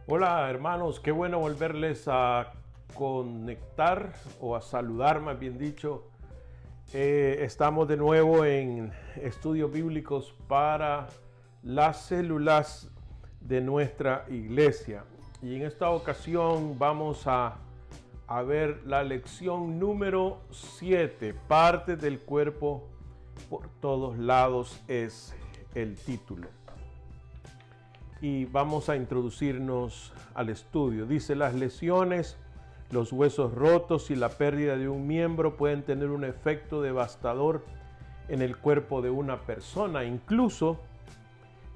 Hola hermanos, qué bueno volverles a conectar o a saludar, más bien dicho. Estamos de nuevo en estudios bíblicos para las células de nuestra iglesia. Y en esta ocasión vamos a ver la lección número 7, parte del cuerpo por todos lados es el título. Y vamos a introducirnos al estudio. Dice: las lesiones, los huesos rotos y la pérdida de un miembro pueden tener un efecto devastador en el cuerpo de una persona. Incluso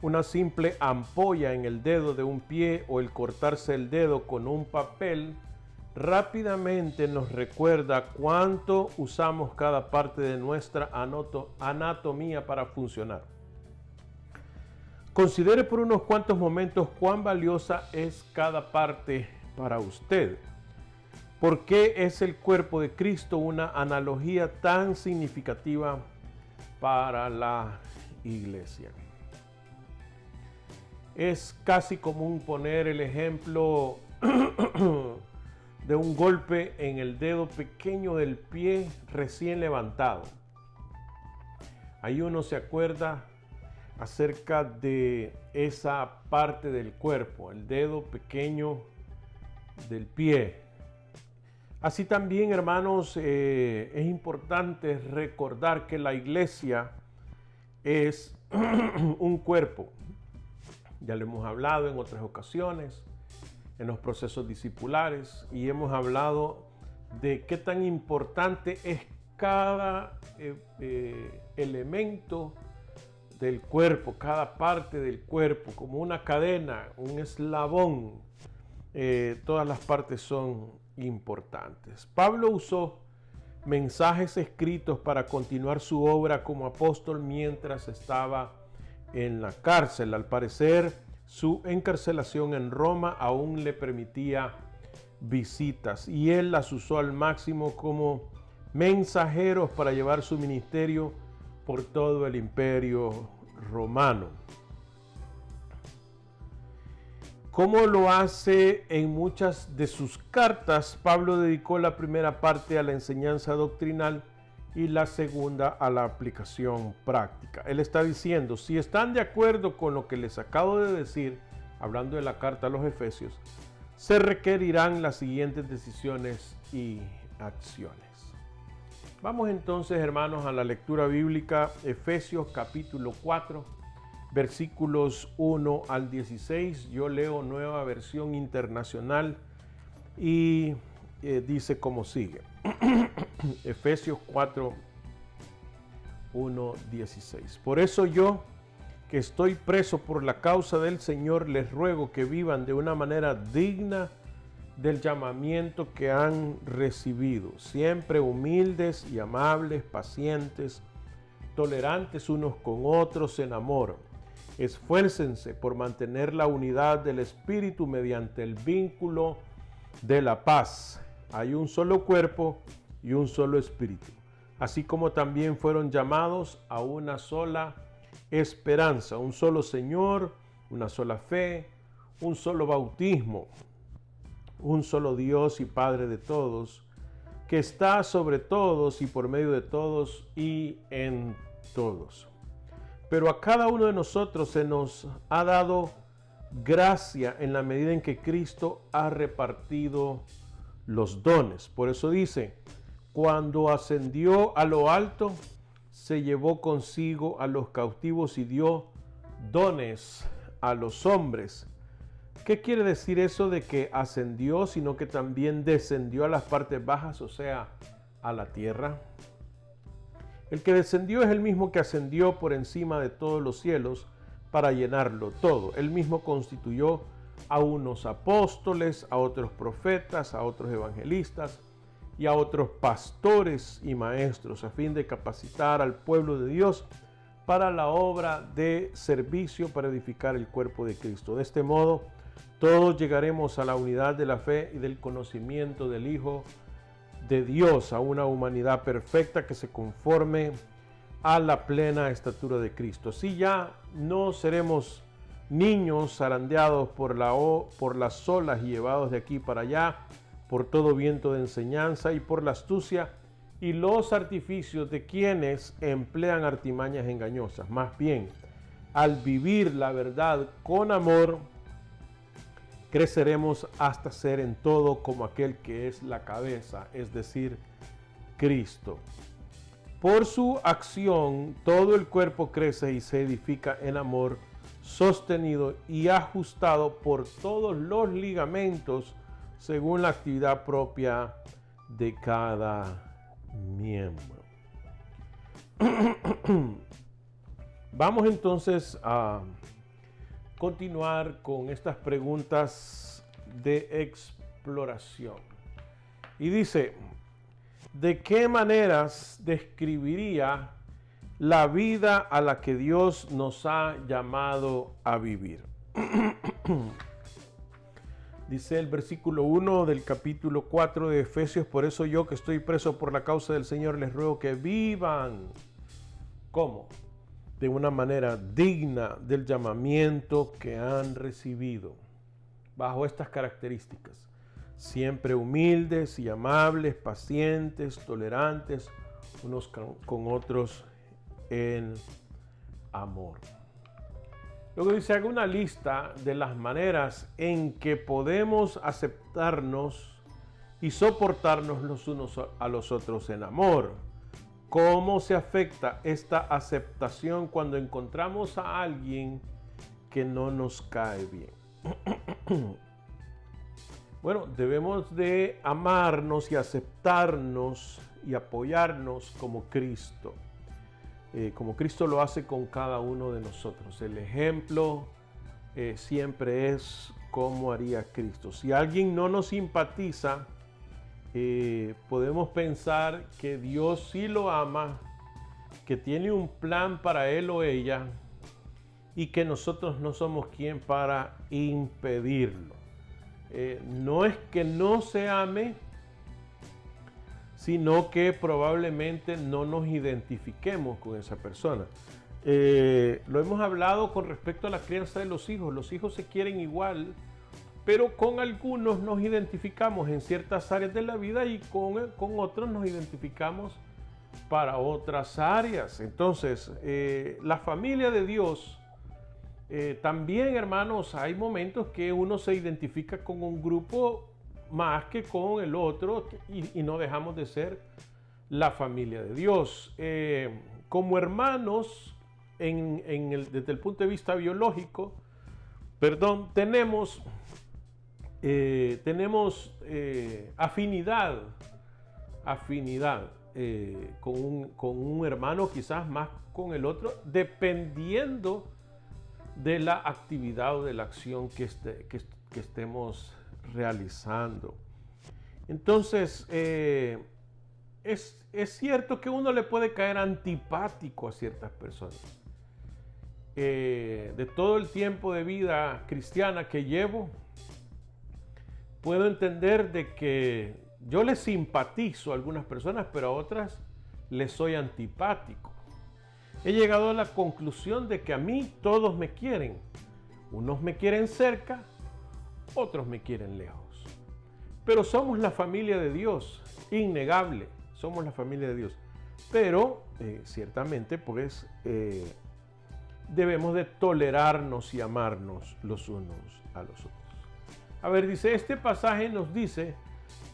una simple ampolla en el dedo de un pie o el cortarse el dedo con un papel rápidamente nos recuerda cuánto usamos cada parte de nuestra anatomía para funcionar. Considere por unos cuantos momentos cuán valiosa es cada parte para usted. ¿Por qué es el cuerpo de Cristo una analogía tan significativa para la iglesia? Es casi común poner el ejemplo de un golpe en el dedo pequeño del pie recién levantado. Ahí uno se acuerda acerca de esa parte del cuerpo, el dedo pequeño del pie. Así también, hermanos, es importante recordar que la iglesia es un cuerpo. Ya lo hemos hablado en otras ocasiones, en los procesos discipulares, y hemos hablado de qué tan importante es cada elemento del cuerpo, cada parte del cuerpo, como una cadena, un eslabón. Todas las partes son importantes. Pablo usó mensajes escritos para continuar su obra como apóstol mientras estaba en la cárcel. Al parecer, su encarcelación en Roma aún le permitía visitas y él las usó al máximo como mensajeros para llevar su ministerio por todo el imperio romano. Como lo hace en muchas de sus cartas, Pablo dedicó la primera parte a la enseñanza doctrinal y la segunda a la aplicación práctica. Él está diciendo: si están de acuerdo con lo que les acabo de decir, hablando de la carta a los Efesios, se requerirán las siguientes decisiones y acciones. Vamos entonces, hermanos, a la lectura bíblica. Efesios capítulo 4, versículos 1 al 16. Yo leo Nueva Versión Internacional y dice como sigue. Efesios 4, 1, 16. Por eso yo, que estoy preso por la causa del Señor, les ruego que vivan de una manera digna del llamamiento que han recibido, siempre humildes y amables, pacientes, tolerantes unos con otros en amor. Esfuércense por mantener la unidad del Espíritu mediante el vínculo de la paz. Hay un solo cuerpo y un solo Espíritu, así como también fueron llamados a una sola esperanza, un solo Señor, una sola fe, un solo bautismo, un solo Dios y Padre de todos, que está sobre todos y por medio de todos y en todos. Pero a cada uno de nosotros se nos ha dado gracia en la medida en que Cristo ha repartido los dones. Por eso dice: cuando ascendió a lo alto, se llevó consigo a los cautivos y dio dones a los hombres. ¿Qué quiere decir eso de que ascendió, sino que también descendió a las partes bajas, o sea, a la tierra? El que descendió es el mismo que ascendió por encima de todos los cielos para llenarlo todo. Él mismo constituyó a unos apóstoles, a otros profetas, a otros evangelistas y a otros pastores y maestros, a fin de capacitar al pueblo de Dios para la obra de servicio para edificar el cuerpo de Cristo. De este modo, todos llegaremos a la unidad de la fe y del conocimiento del Hijo de Dios, a una humanidad perfecta que se conforme a la plena estatura de Cristo. Así ya no seremos niños zarandeados por las olas y llevados de aquí para allá, por todo viento de enseñanza y por la astucia y los artificios de quienes emplean artimañas engañosas. Más bien, al vivir la verdad con amor, creceremos hasta ser en todo como aquel que es la cabeza, es decir, Cristo. Por su acción, todo el cuerpo crece y se edifica en amor, sostenido y ajustado por todos los ligamentos según la actividad propia de cada miembro. Vamos entonces a continuar con estas preguntas de exploración. Y dice, ¿de qué maneras describiría la vida a la que Dios nos ha llamado a vivir? Dice el versículo 1 del capítulo 4 de Efesios, por eso yo que estoy preso por la causa del Señor les ruego que vivan. ¿Cómo? De una manera digna del llamamiento que han recibido, bajo estas características: siempre humildes y amables, pacientes, tolerantes unos con otros en amor. Luego dice, haga una lista de las maneras en que podemos aceptarnos y soportarnos los unos a los otros en amor. ¿Cómo se afecta esta aceptación cuando encontramos a alguien que no nos cae bien? Bueno, debemos de amarnos y aceptarnos y apoyarnos como Cristo lo hace con cada uno de nosotros. El ejemplo siempre es cómo haría Cristo. Si alguien no nos simpatiza, podemos pensar que Dios sí lo ama, que tiene un plan para él o ella y que nosotros no somos quien para impedirlo. No es que no se ame, sino que probablemente no nos identifiquemos con esa persona. Lo hemos hablado con respecto a la crianza de los hijos. Los hijos se quieren igual, pero con algunos nos identificamos en ciertas áreas de la vida y con otros nos identificamos para otras áreas. Entonces, la familia de Dios, también, hermanos, hay momentos que uno se identifica con un grupo más que con el otro y no dejamos de ser la familia de Dios. Como hermanos, desde el punto de vista biológico, tenemos afinidad con un hermano, quizás más con el otro, dependiendo de la actividad o de la acción que estemos realizando. Entonces, es cierto que uno le puede caer antipático a ciertas personas. De todo el tiempo de vida cristiana que llevo, puedo entender de que yo le simpatizo a algunas personas, pero a otras les soy antipático. He llegado a la conclusión de que a mí todos me quieren. Unos me quieren cerca, otros me quieren lejos. Pero somos la familia de Dios, innegable, somos la familia de Dios. Pero ciertamente pues debemos de tolerarnos y amarnos los unos a los otros. A ver, dice, este pasaje nos dice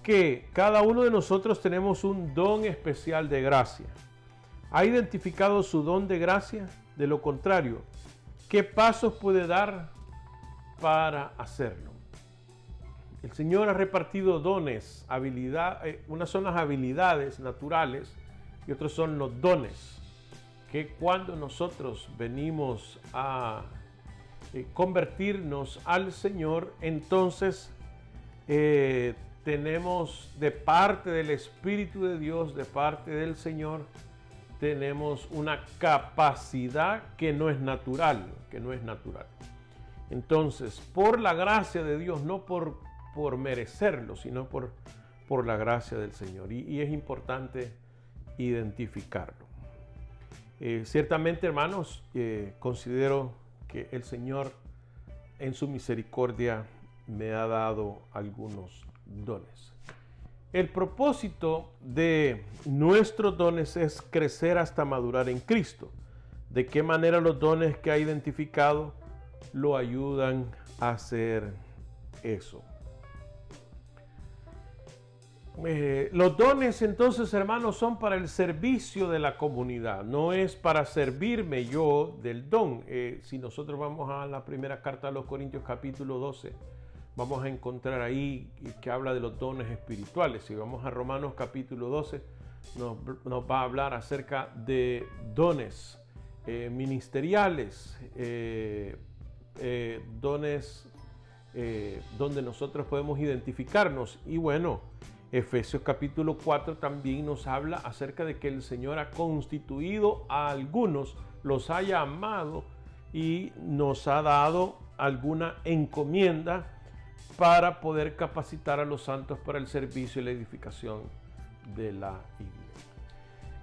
que cada uno de nosotros tenemos un don especial de gracia. ¿Ha identificado su don de gracia? De lo contrario, ¿qué pasos puede dar para hacerlo? El Señor ha repartido dones, unas son las habilidades naturales y otros son los dones, que cuando nosotros venimos a convertirnos al Señor, entonces tenemos de parte del Espíritu de Dios, de parte del Señor, tenemos una capacidad que no es natural, Entonces, por la gracia de Dios, no por merecerlo, sino por la gracia del Señor. Y es importante identificarlo. Ciertamente, hermanos, considero que el Señor en su misericordia me ha dado algunos dones. El propósito de nuestros dones es crecer hasta madurar en Cristo. ¿De qué manera los dones que ha identificado lo ayudan a hacer eso? Los dones entonces, hermanos, son para el servicio de la comunidad, no es para servirme yo del don. Si nosotros vamos a la primera carta a los Corintios capítulo 12, vamos a encontrar ahí que habla de los dones espirituales. Si vamos a Romanos capítulo 12, nos va a hablar acerca de dones ministeriales, dones donde nosotros podemos identificarnos. Y bueno, Efesios capítulo 4 también nos habla acerca de que el Señor ha constituido a algunos, los ha llamado y nos ha dado alguna encomienda para poder capacitar a los santos para el servicio y la edificación de la iglesia.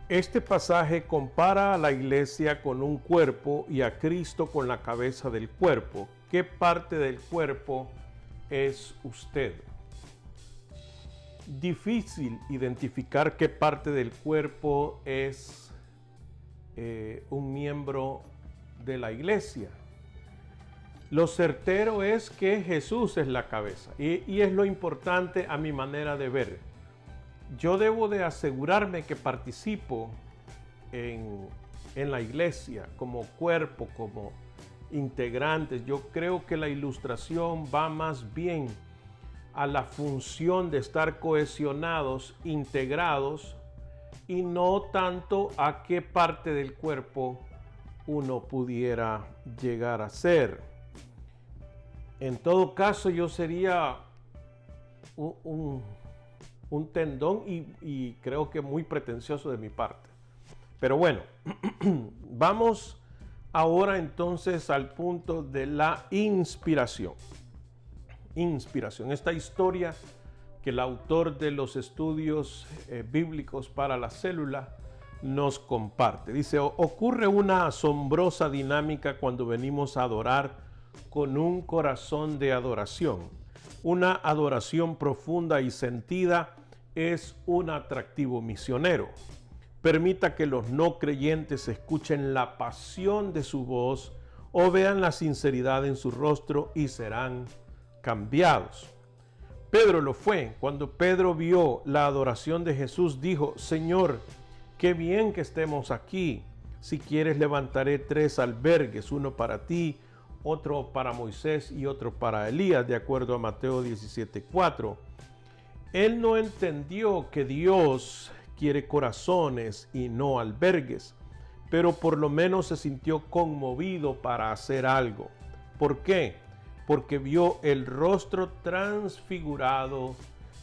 Este pasaje compara a la iglesia con un cuerpo y a Cristo con la cabeza del cuerpo. ¿Qué parte del cuerpo es usted? Difícil identificar qué parte del cuerpo es un miembro de la iglesia. Lo certero es que Jesús es la cabeza y es lo importante a mi manera de ver. Yo debo de asegurarme que participo en la iglesia como cuerpo, como integrantes. Yo creo que la ilustración va más bien a la función de estar cohesionados, integrados, y no tanto a qué parte del cuerpo uno pudiera llegar a ser. En todo caso, yo sería un tendón y creo que muy pretencioso de mi parte. Pero bueno, vamos ahora entonces al punto de la inspiración. Inspiración, esta historia que el autor de los estudios bíblicos para la célula nos comparte. Dice, ocurre una asombrosa dinámica cuando venimos a adorar con un corazón de adoración. Una adoración profunda y sentida es un atractivo misionero. Permita que los no creyentes escuchen la pasión de su voz o vean la sinceridad en su rostro y serán cambiados. Pedro lo fue. Cuando Pedro vio la adoración de Jesús, dijo, Señor, qué bien que estemos aquí. Si quieres, levantaré 3 albergues, uno para ti, otro para Moisés y otro para Elías, de acuerdo a Mateo 17:4. Él no entendió que Dios quiere corazones y no albergues, pero por lo menos se sintió conmovido para hacer algo. ¿Por qué? Porque vio el rostro transfigurado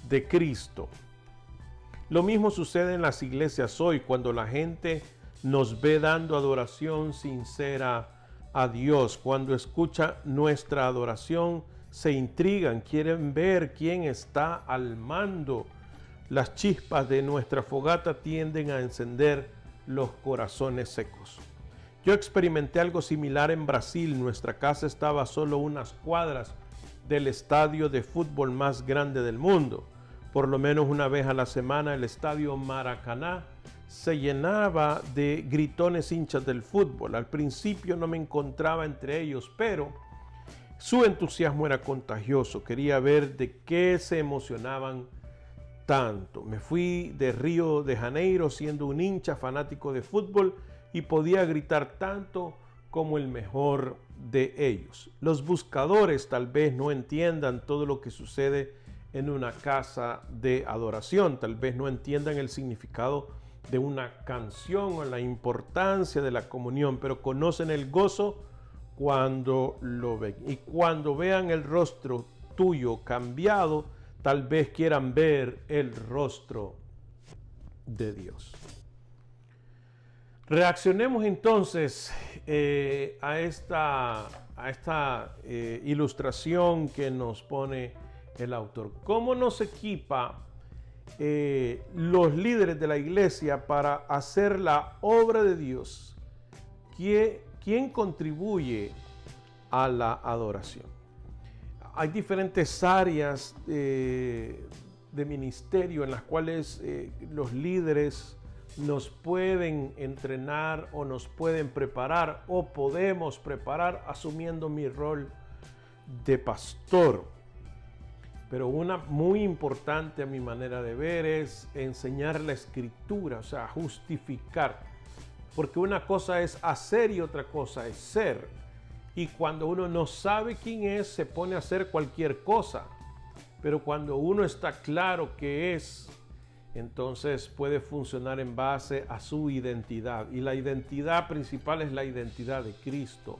de Cristo. Lo mismo sucede en las iglesias hoy, cuando la gente nos ve dando adoración sincera a Dios. Cuando escucha nuestra adoración, se intrigan, quieren ver quién está al mando. Las chispas de nuestra fogata tienden a encender los corazones secos. Yo experimenté algo similar en Brasil. Nuestra casa estaba a solo unas cuadras del estadio de fútbol más grande del mundo. Por lo menos una vez a la semana el estadio Maracaná se llenaba de gritones hinchas del fútbol. Al principio no me encontraba entre ellos, pero su entusiasmo era contagioso. Quería ver de qué se emocionaban tanto. Me fui de Río de Janeiro siendo un hincha fanático de fútbol y podía gritar tanto como el mejor de ellos. Los buscadores tal vez no entiendan todo lo que sucede en una casa de adoración, tal vez no entiendan el significado de una canción o la importancia de la comunión, pero conocen el gozo cuando lo ven. Y cuando vean el rostro tuyo cambiado, tal vez quieran ver el rostro de Dios. Reaccionemos entonces a esta ilustración que nos pone el autor. ¿Cómo nos equipa los líderes de la iglesia para hacer la obra de Dios? ¿Quién contribuye a la adoración? hay diferentes áreas de ministerio en las cuales los líderes nos pueden entrenar o nos pueden preparar o podemos preparar asumiendo mi rol de pastor. Pero una muy importante a mi manera de ver es enseñar la escritura, o sea, justificar. Porque una cosa es hacer y otra cosa es ser. Y cuando uno no sabe quién es, se pone a hacer cualquier cosa. Pero cuando uno está claro qué es, entonces puede funcionar en base a su identidad. Y la identidad principal es la identidad de Cristo.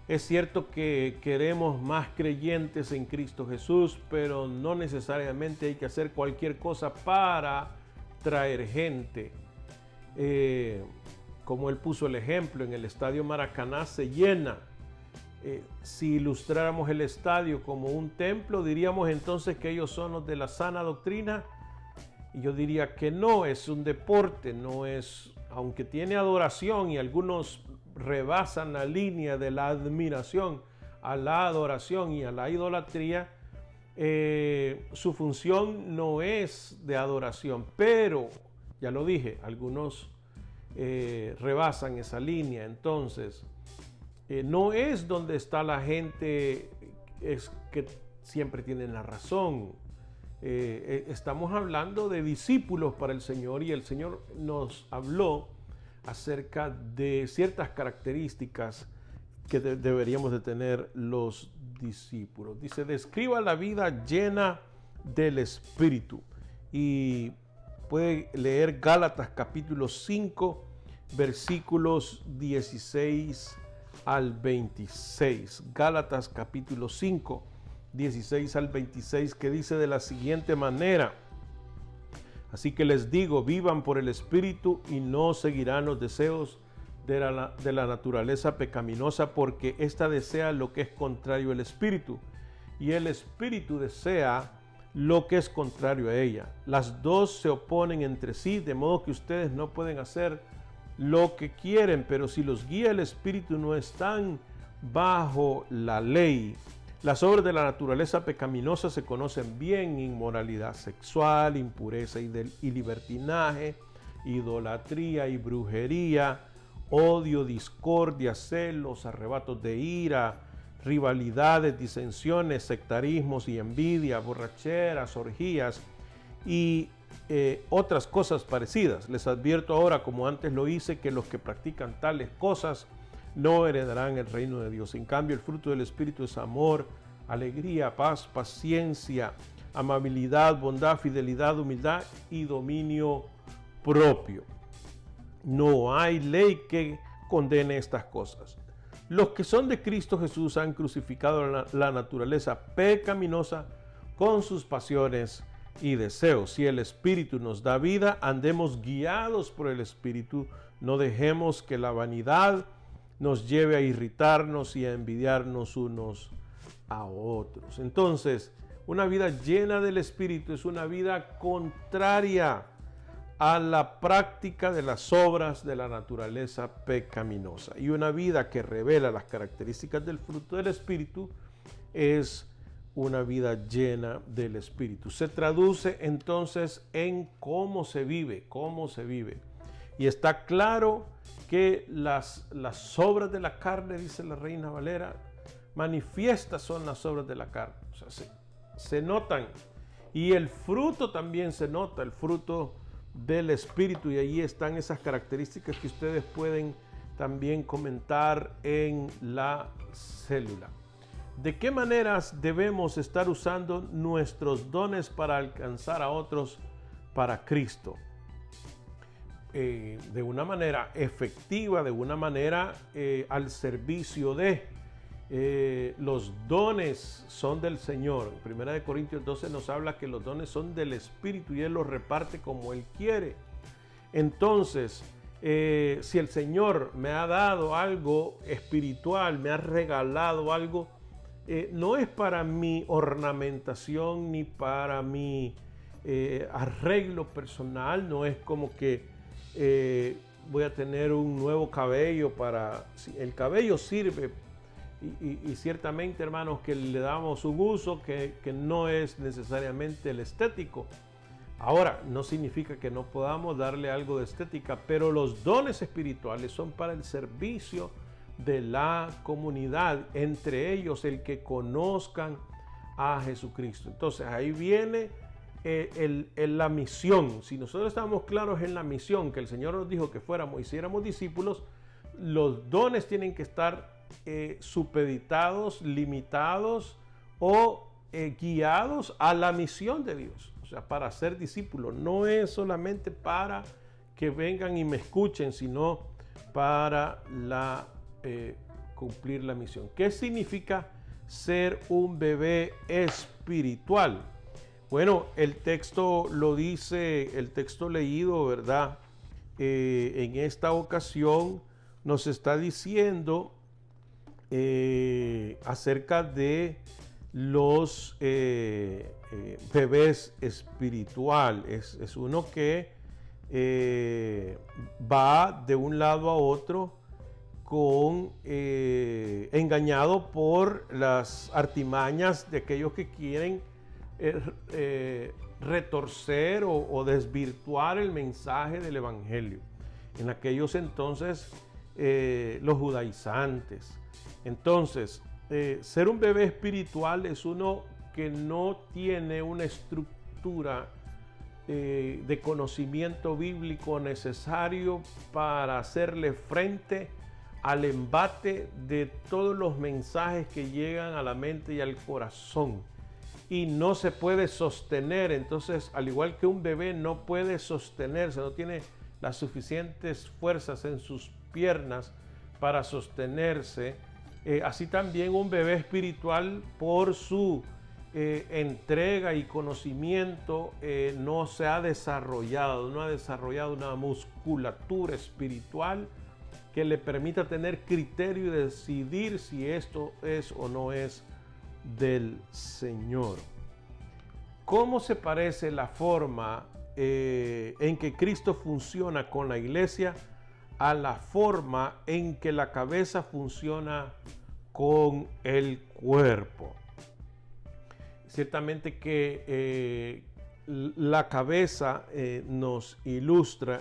Es cierto que queremos más creyentes en Cristo Jesús, pero no necesariamente hay que hacer cualquier cosa para traer gente. Como él puso el ejemplo, en el estadio Maracaná se llena. Si ilustráramos el estadio como un templo, diríamos entonces que ellos son los de la sana doctrina. Y yo diría que no, es un deporte, no es, aunque tiene adoración y algunos rebasan la línea de la admiración a la adoración y a la idolatría, su función no es de adoración, pero, ya lo dije, algunos rebasan esa línea. Entonces, no es donde está la gente es que siempre tienen la razón. Estamos hablando de discípulos para el Señor y el Señor nos habló acerca de ciertas características que deberíamos de tener los discípulos. Dice, describa la vida llena del Espíritu. Y puede leer Gálatas capítulo 5, versículos 16 al 26. Gálatas capítulo 5, 16 al 26, que dice de la siguiente manera: así que les digo, vivan por el Espíritu y no seguirán los deseos de la naturaleza pecaminosa, porque ésta desea lo que es contrario al Espíritu y el Espíritu desea lo que es contrario a ella. Las dos se oponen entre sí, de modo que ustedes no pueden hacer lo que quieren, pero si los guía el Espíritu no están bajo la ley. Las obras de la naturaleza pecaminosa se conocen bien: inmoralidad sexual, impureza y libertinaje, idolatría y brujería, odio, discordia, celos, arrebatos de ira, rivalidades, disensiones, sectarismos y envidia, borracheras, orgías y otras cosas parecidas. Les advierto ahora, como antes lo hice, que los que practican tales cosas no heredarán el reino de Dios. En cambio, el fruto del Espíritu es amor, alegría, paz, paciencia, amabilidad, bondad, fidelidad, humildad y dominio propio. No hay ley que condene estas cosas. Los que son de Cristo Jesús han crucificado la naturaleza pecaminosa con sus pasiones y deseos. Si el Espíritu nos da vida, andemos guiados por el Espíritu. No dejemos que la vanidad nos lleve a irritarnos y a envidiarnos unos a otros. Entonces, una vida llena del Espíritu es una vida contraria a la práctica de las obras de la naturaleza pecaminosa. Y una vida que revela las características del fruto del Espíritu es una vida llena del Espíritu. Se traduce entonces en cómo se vive, Y está claro que las obras de la carne, dice la Reina Valera, manifiestas son las obras de la carne. O sea, se notan. Y el fruto también se nota, el fruto del Espíritu. Y ahí están esas características que ustedes pueden también comentar en la célula. ¿De qué maneras debemos estar usando nuestros dones para alcanzar a otros para Cristo? De una manera efectiva, de una manera al servicio de los dones son del Señor. En 1 Corintios 12 nos habla que los dones son del Espíritu y Él los reparte como Él quiere. Entonces, si el Señor me ha dado algo espiritual, me ha regalado algo, no es para mi ornamentación ni para mi arreglo personal, no es como que voy a tener un nuevo cabello el cabello sirve y ciertamente, hermanos, que le damos un uso que no es necesariamente el estético. Ahora, no significa que no podamos darle algo de estética, pero los dones espirituales son para el servicio de la comunidad, entre ellos el que conozcan a Jesucristo. Entonces ahí viene la misión. Si nosotros estamos claros en la misión que el Señor nos dijo que fuéramos, hiciéramos discípulos, los dones tienen que estar supeditados, limitados o guiados a la misión de Dios. O sea, para ser discípulos. No es solamente para que vengan y me escuchen, sino para cumplir la misión. ¿Qué significa ser un bebé espiritual? Bueno, el texto lo dice, el texto leído, ¿verdad? En esta ocasión nos está diciendo acerca de los bebés espiritual. Es uno que va de un lado a otro engañado por las artimañas de aquellos que quieren retorcer o desvirtuar el mensaje del evangelio. En aquellos entonces los judaizantes. Entonces, ser un bebé espiritual es uno que no tiene una estructura de conocimiento bíblico necesario para hacerle frente al embate de todos los mensajes que llegan a la mente y al corazón, y no se puede sostener. Entonces, al igual que un bebé no puede sostenerse, no tiene las suficientes fuerzas en sus piernas para sostenerse, así también un bebé espiritual, por su entrega y conocimiento, no se ha desarrollado, no ha desarrollado una musculatura espiritual que le permita tener criterio y decidir si esto es o no es del Señor. ¿Cómo se parece la forma en que Cristo funciona con la iglesia a la forma en que la cabeza funciona con el cuerpo? Ciertamente que la cabeza nos ilustra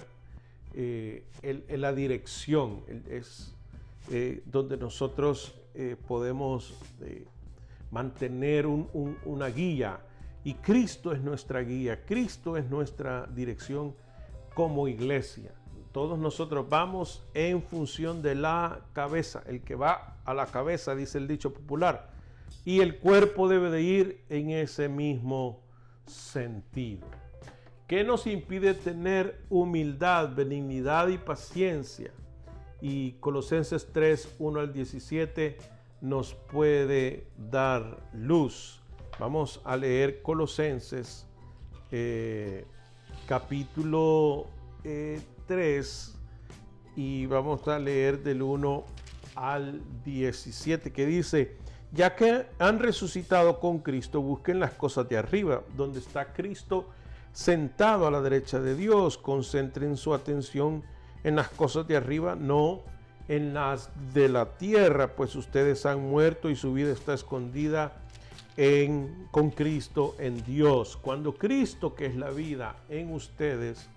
la dirección, es donde nosotros podemos mantener una guía, y Cristo es nuestra guía, Cristo es nuestra dirección como iglesia. Todos nosotros vamos en función de la cabeza. El que va a la cabeza, dice el dicho popular, y el cuerpo debe de ir en ese mismo sentido. ¿Qué nos impide tener humildad, benignidad y paciencia? Y Colosenses 3, 1 al 17 nos puede dar luz. Vamos a leer Colosenses capítulo 3 y vamos a leer del 1 al 17, que dice: ya que han resucitado con Cristo, busquen las cosas de arriba, donde está Cristo sentado a la derecha de Dios. Concentren su atención en las cosas de arriba, no en las de la tierra, pues ustedes han muerto y su vida está escondida con Cristo en Dios. Cuando Cristo, que es la vida, en ustedes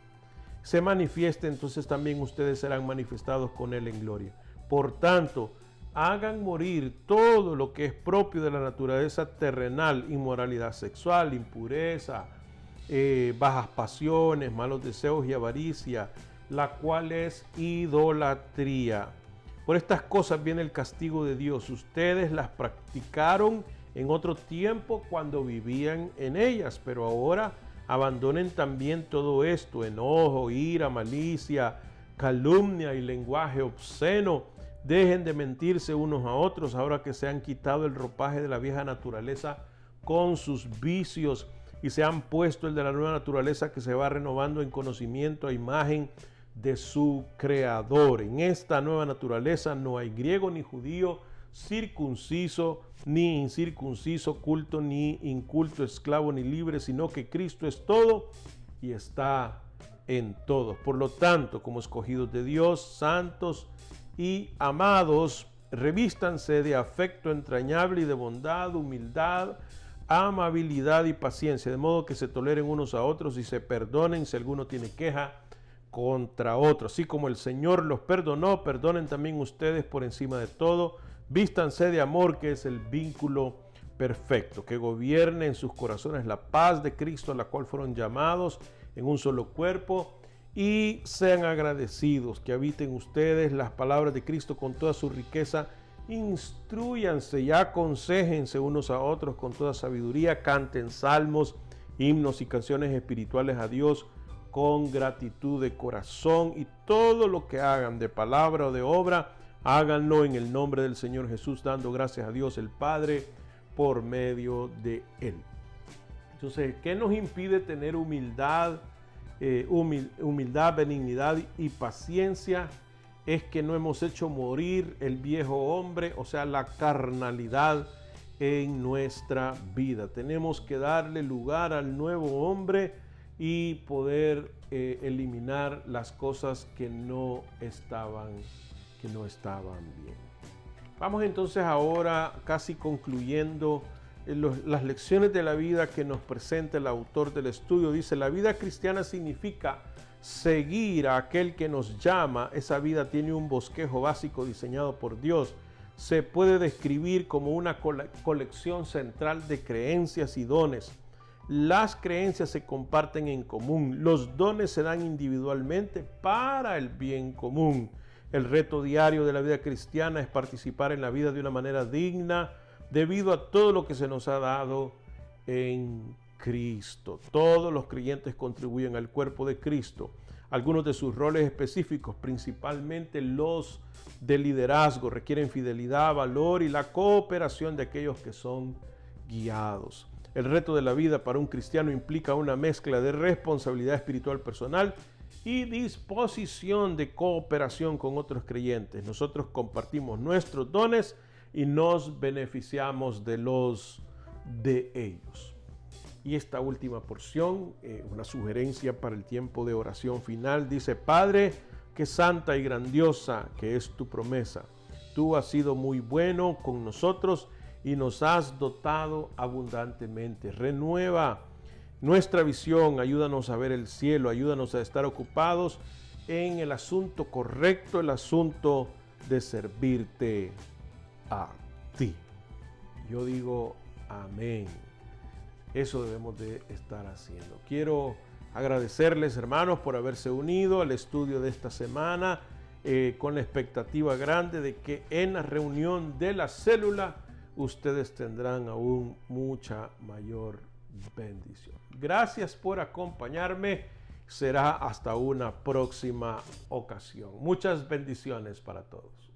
se manifieste, entonces también ustedes serán manifestados con Él en gloria. Por tanto, hagan morir todo lo que es propio de la naturaleza terrenal: inmoralidad sexual, impureza, bajas pasiones, malos deseos y avaricia, la cual es idolatría. Por estas cosas viene el castigo de Dios. Ustedes las practicaron en otro tiempo cuando vivían en ellas, pero ahora abandonen también todo esto: enojo, ira, malicia, calumnia y lenguaje obsceno. Dejen de mentirse unos a otros, ahora que se han quitado el ropaje de la vieja naturaleza con sus vicios y se han puesto el de la nueva naturaleza, que se va renovando en conocimiento a imagen de su Creador. En esta nueva naturaleza no hay griego ni judío, circunciso ni incircunciso, culto ni inculto, esclavo ni libre, sino que Cristo es todo y está en todos. Por lo tanto, como escogidos de Dios, santos y amados, revístanse de afecto entrañable y de bondad, humildad, amabilidad y paciencia, de modo que se toleren unos a otros y se perdonen si alguno tiene queja contra otro. Así como el Señor los perdonó, perdonen también ustedes por encima de todo. Vístanse de amor, que es el vínculo perfecto, que gobierne en sus corazones la paz de Cristo, a la cual fueron llamados en un solo cuerpo, y sean agradecidos, que habiten ustedes las palabras de Cristo con toda su riqueza. Instrúyanse y aconséjense unos a otros con toda sabiduría, canten salmos, himnos y canciones espirituales a Dios con gratitud de corazón, y todo lo que hagan de palabra o de obra, háganlo en el nombre del Señor Jesús, dando gracias a Dios el Padre por medio de Él. Entonces, ¿qué nos impide tener humildad, benignidad y paciencia? Es que no hemos hecho morir el viejo hombre, o sea, la carnalidad en nuestra vida. Tenemos que darle lugar al nuevo hombre y poder eliminar las cosas que no estaban bien. Vamos entonces ahora casi concluyendo las lecciones de la vida que nos presenta el autor del estudio. Dice: la vida cristiana significa seguir a aquel que nos llama. Esa vida tiene un bosquejo básico diseñado por Dios. Se puede describir como una colección central de creencias y dones. Las creencias se comparten en común. Los dones se dan individualmente para el bien común. El reto diario de la vida cristiana es participar en la vida de una manera digna, debido a todo lo que se nos ha dado en Cristo. Todos los creyentes contribuyen al cuerpo de Cristo. Algunos de sus roles específicos, principalmente los de liderazgo, requieren fidelidad, valor y la cooperación de aquellos que son guiados. El reto de la vida para un cristiano implica una mezcla de responsabilidad espiritual personal y disposición de cooperación con otros creyentes. Nosotros compartimos nuestros dones y nos beneficiamos de ellos. Y esta última porción, una sugerencia para el tiempo de oración final, dice: Padre, qué santa y grandiosa que es tu promesa. Tú has sido muy bueno con nosotros y nos has dotado abundantemente. Renueva nuestra visión, ayúdanos a ver el cielo, ayúdanos a estar ocupados en el asunto correcto, el asunto de servirte a ti. Yo digo amén. Eso debemos de estar haciendo. Quiero agradecerles, hermanos, por haberse unido al estudio de esta semana, con la expectativa grande de que en la reunión de la célula ustedes tendrán aún mucha mayor bendición. Gracias por acompañarme. Será hasta una próxima ocasión. Muchas bendiciones para todos.